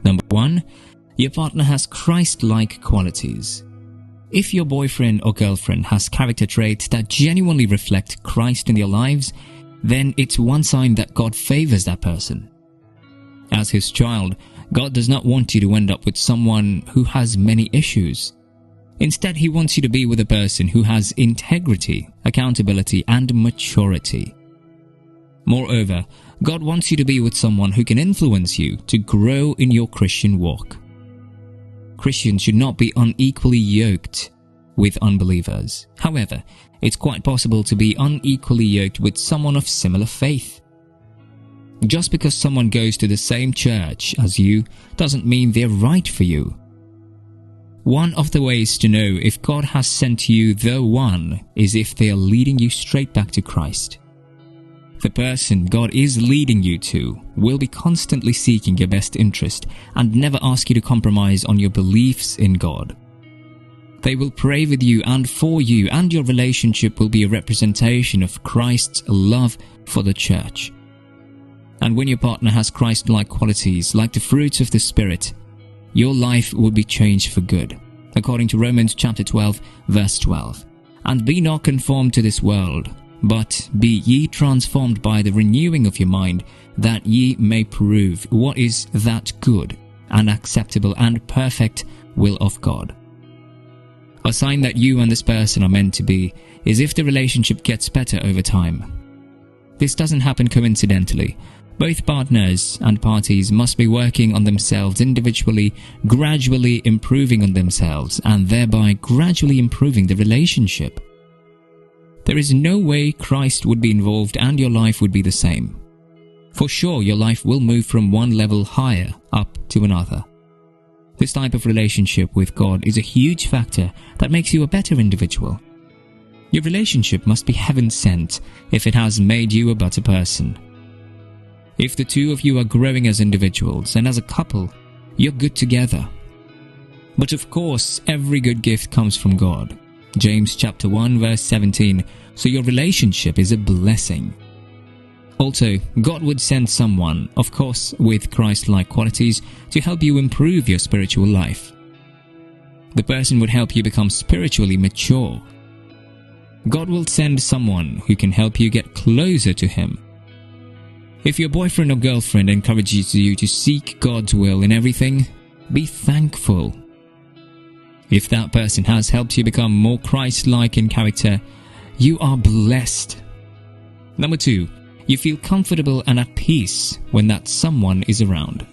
Number 1, your partner has Christ-like qualities. If your boyfriend or girlfriend has character traits that genuinely reflect Christ in their lives, then it's one sign that God favors that person. As His child, God does not want you to end up with someone who has many issues. Instead, He wants you to be with a person who has integrity, accountability, and maturity. Moreover, God wants you to be with someone who can influence you to grow in your Christian walk. Christians should not be unequally yoked with unbelievers. However, it's quite possible to be unequally yoked with someone of similar faith. Just because someone goes to the same church as you doesn't mean they're right for you. One of the ways to know if God has sent you the one is if they are leading you straight back to Christ. The person God is leading you to will be constantly seeking your best interest and never ask you to compromise on your beliefs in God. They will pray with you and for you, and your relationship will be a representation of Christ's love for the church. And when your partner has Christ-like qualities like the fruits of the Spirit, your life will be changed for good, according to Romans chapter 12, verse 12. And be not conformed to this world, but be ye transformed by the renewing of your mind, that ye may prove what is that good and acceptable and perfect will of God. A sign that you and this person are meant to be is if the relationship gets better over time. This doesn't happen coincidentally. Both partners and parties must be working on themselves individually, gradually improving on themselves, and thereby gradually improving the relationship. There is no way Christ would be involved and your life would be the same. For sure, your life will move from one level higher up to another. This type of relationship with God is a huge factor that makes you a better individual. Your relationship must be heaven-sent if it has made you a better person. If the two of you are growing as individuals and as a couple, you're good together. But of course, every good gift comes from God. James chapter 1 verse 17, so your relationship is a blessing. Also, God would send someone, of course with Christ-like qualities, to help you improve your spiritual life. The person would help you become spiritually mature. God will send someone who can help you get closer to Him. If your boyfriend or girlfriend encourages you to seek God's will in everything, be thankful. If that person has helped you become more Christ-like in character, you are blessed. Number 2, you feel comfortable and at peace when that someone is around.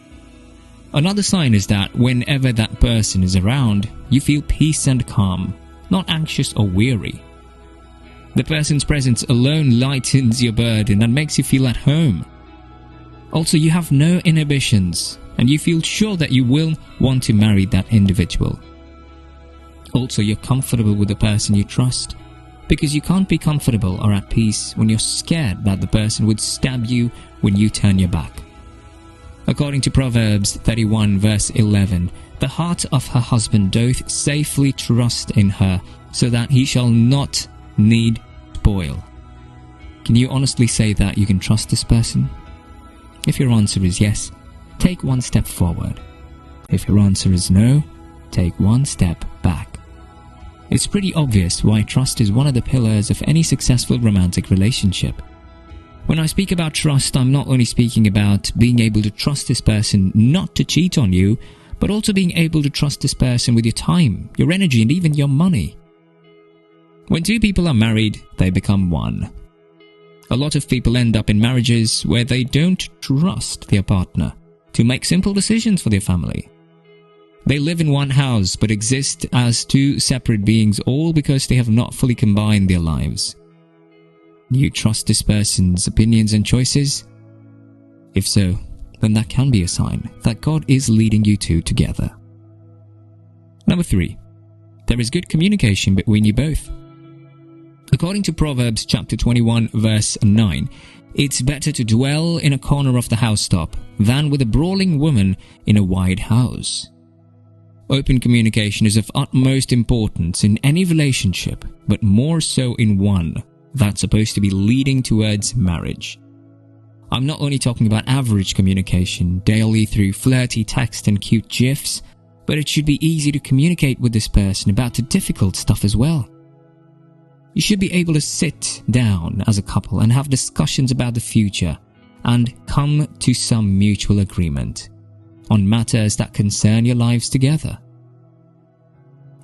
Another sign is that whenever that person is around, you feel peace and calm, not anxious or weary. The person's presence alone lightens your burden and makes you feel at home. Also, you have no inhibitions, and you feel sure that you will want to marry that individual. Also, you're comfortable with the person you trust, because you can't be comfortable or at peace when you're scared that the person would stab you when you turn your back. According to Proverbs 31 verse 11, the heart of her husband doth safely trust in her, so that he shall not need spoil. Can you honestly say that you can trust this person? If your answer is yes, take one step forward. If your answer is no, take one step back. It's pretty obvious why trust is one of the pillars of any successful romantic relationship. When I speak about trust, I'm not only speaking about being able to trust this person not to cheat on you, but also being able to trust this person with your time, your energy, and even your money. When two people are married, they become one. A lot of people end up in marriages where they don't trust their partner to make simple decisions for their family. They live in one house but exist as two separate beings, all because they have not fully combined their lives. Do you trust this person's opinions and choices? If so, then that can be a sign that God is leading you two together. Number 3, there is good communication between you both. According to Proverbs chapter 21 verse 9, it's better to dwell in a corner of the housetop than with a brawling woman in a wide house. Open communication is of utmost importance in any relationship, but more so in one that's supposed to be leading towards marriage. I'm not only talking about average communication, daily through flirty text and cute gifs, but it should be easy to communicate with this person about the difficult stuff as well. You should be able to sit down as a couple and have discussions about the future and come to some mutual agreement on matters that concern your lives together.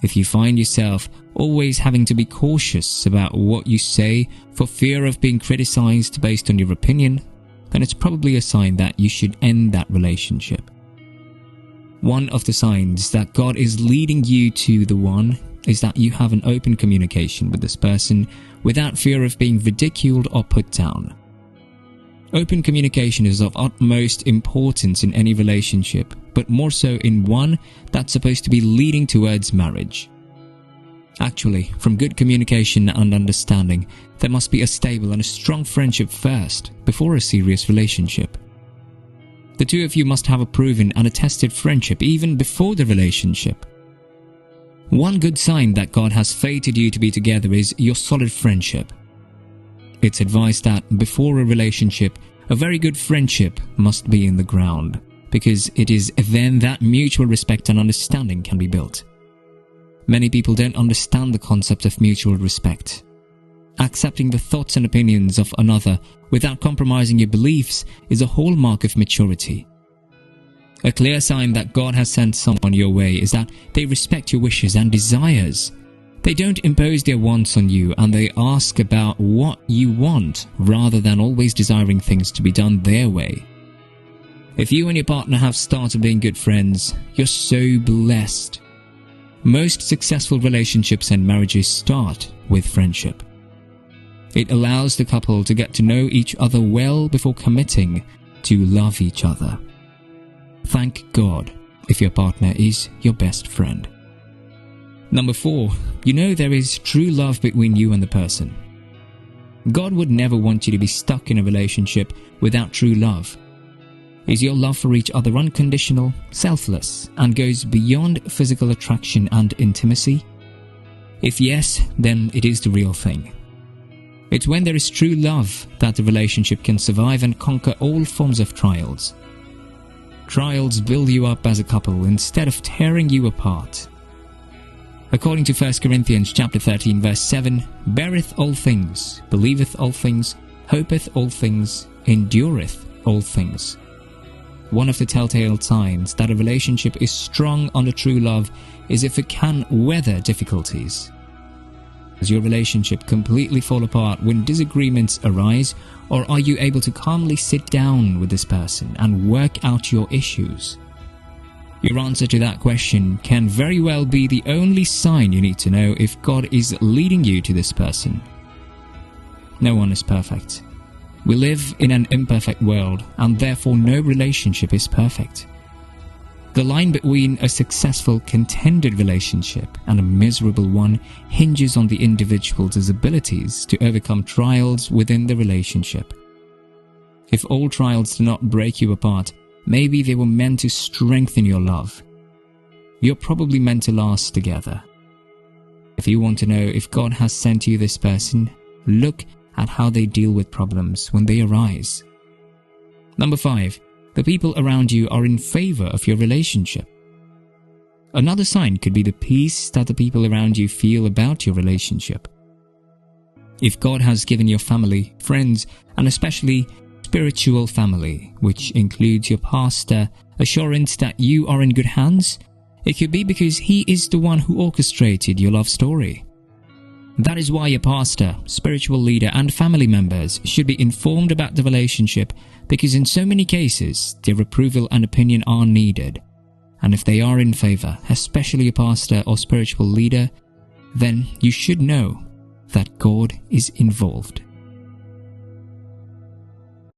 If you find yourself always having to be cautious about what you say for fear of being criticized based on your opinion, then it's probably a sign that you should end that relationship. One of the signs that God is leading you to the one is that you have an open communication with this person without fear of being ridiculed or put down. Open communication is of utmost importance in any relationship, but more so in one that's supposed to be leading towards marriage. Actually, from good communication and understanding, there must be a stable and a strong friendship first, before a serious relationship. The two of you must have a proven and a tested friendship even before the relationship. One good sign that God has fated you to be together is your solid friendship. It's advised that before a relationship, a very good friendship must be in the ground, because it is then that mutual respect and understanding can be built. Many people don't understand the concept of mutual respect. Accepting the thoughts and opinions of another without compromising your beliefs is a hallmark of maturity. A clear sign that God has sent someone your way is that they respect your wishes and desires. They don't impose their wants on you, and they ask about what you want rather than always desiring things to be done their way. If you and your partner have started being good friends, you're so blessed. Most successful relationships and marriages start with friendship. It allows the couple to get to know each other well before committing to love each other. Thank God if your partner is your best friend. Number 4, you know there is true love between you and the person. God would never want you to be stuck in a relationship without true love. Is your love for each other unconditional, selfless, and goes beyond physical attraction and intimacy? If yes, then it is the real thing. It's when there is true love that the relationship can survive and conquer all forms of trials. Trials build you up as a couple instead of tearing you apart. According to 1 Corinthians chapter 13 verse 7, beareth all things, believeth all things, hopeth all things, endureth all things. One of the telltale signs that a relationship is strong under true love is if it can weather difficulties. Does your relationship completely fall apart when disagreements arise, or are you able to calmly sit down with this person and work out your issues? Your answer to that question can very well be the only sign you need to know if God is leading you to this person. No one is perfect. We live in an imperfect world, and therefore no relationship is perfect. The line between a successful, contented relationship and a miserable one hinges on the individual's abilities to overcome trials within the relationship. If all trials do not break you apart, maybe they were meant to strengthen your love. You're probably meant to last together. If you want to know if God has sent you this person, look at how they deal with problems when they arise. Number 5, the people around you are in favor of your relationship. Another sign could be the peace that the people around you feel about your relationship. If God has given your family, friends, and especially spiritual family, which includes your pastor, assurance that you are in good hands, it could be because he is the one who orchestrated your love story. That is why your pastor, spiritual leader, and family members should be informed about the relationship, because in so many cases, their approval and opinion are needed. And if they are in favor, especially a pastor or spiritual leader, then you should know that God is involved.